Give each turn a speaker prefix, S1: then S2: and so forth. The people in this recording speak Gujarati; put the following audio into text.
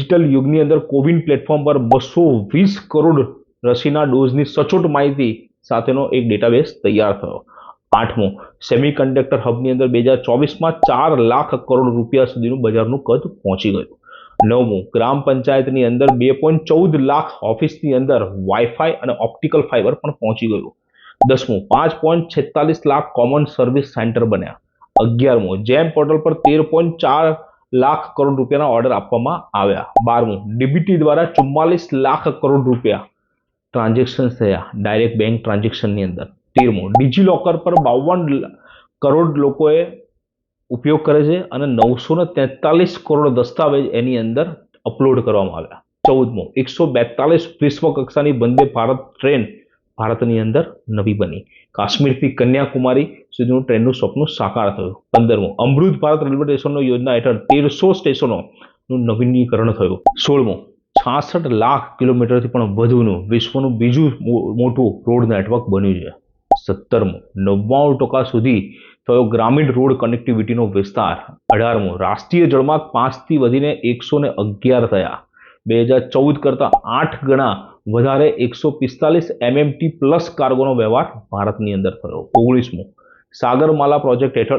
S1: ડિજિટલ યુગની અંદર કોવિન પ્લેટફોર્મ પર 220 કરોડ રસીના ડોઝની સચોટ માહિતી સાથેનો એક ડેટાબેઝ તૈયાર થયો. 8મો, સેમિકન્ડક્ટર હબની અંદર 2024માં 4 લાખ કરોડ રૂપિયા સુધીનું બજારનું કદ પહોંચી ગયું. 9મું, ગ્રામ પંચાયતની અંદર 2.14 લાખ ઓફિસની અંદર વાઈફાઈ અને ઓપ્ટિકલ ફાઈબર પણ પહોંચી ગયું. 10મું, 5.46 લાખ કોમન સર્વિસ સેન્ટર બન્યા. 11મું, જેમ પોર્ટલ પર 13.4 લાખ કરોડ રૂપિયાના ઓર્ડર આપવામાં આવ્યા. 12મું, ડીબીટી દ્વારા 44 લાખ કરોડ રૂપિયા ટ્રાન્ઝેક્શન થયા ડાયરેક્ટ બેંક ટ્રાન્ઝેક્શનની અંદર. 13મું, ડિજીલોકર પર 52 કરોડ લોકોએ ઉપયોગ કરે છે અને 943 કરોડ દસ્તાવેજ એની અંદર અપલોડ કરવામાં આવ્યા. 14મું, 142 વિશ્વ કક્ષાની વંદે ભારત ટ્રેન ભારતની અંદર નવી બની. કાશ્મીરથી કન્યાકુમારી સુધીનું ટ્રેનનું સ્વપ્ન સાકાર થયું. 15મું, અમૃત ભારત રેલવે સ્ટેશનનો યોજના હેઠળ 1300 સ્ટેશનોનું નવીનીકરણ થયું. 16મું, 66 લાખ કિલોમીટરથી પણ વધુનું વિશ્વનું બીજું મોટું રોડ નેટવર્ક બન્યું છે. 17મું, 99% સુધી થયો ગ્રામીણ રોડ કનેક્ટિવિટીનો વિસ્તાર. 18મું, રાષ્ટ્રીય જળમાર્ગ 5થી વધીને 111 થયા. 2014 કરતાં 8 ગણા વધારે 145 MMT પ્લસ કાર્ગોનો વ્યવહાર ભારતની અંદર થયો. 19મું, સાગરમાલા પ્રોજેક્ટ હેઠળ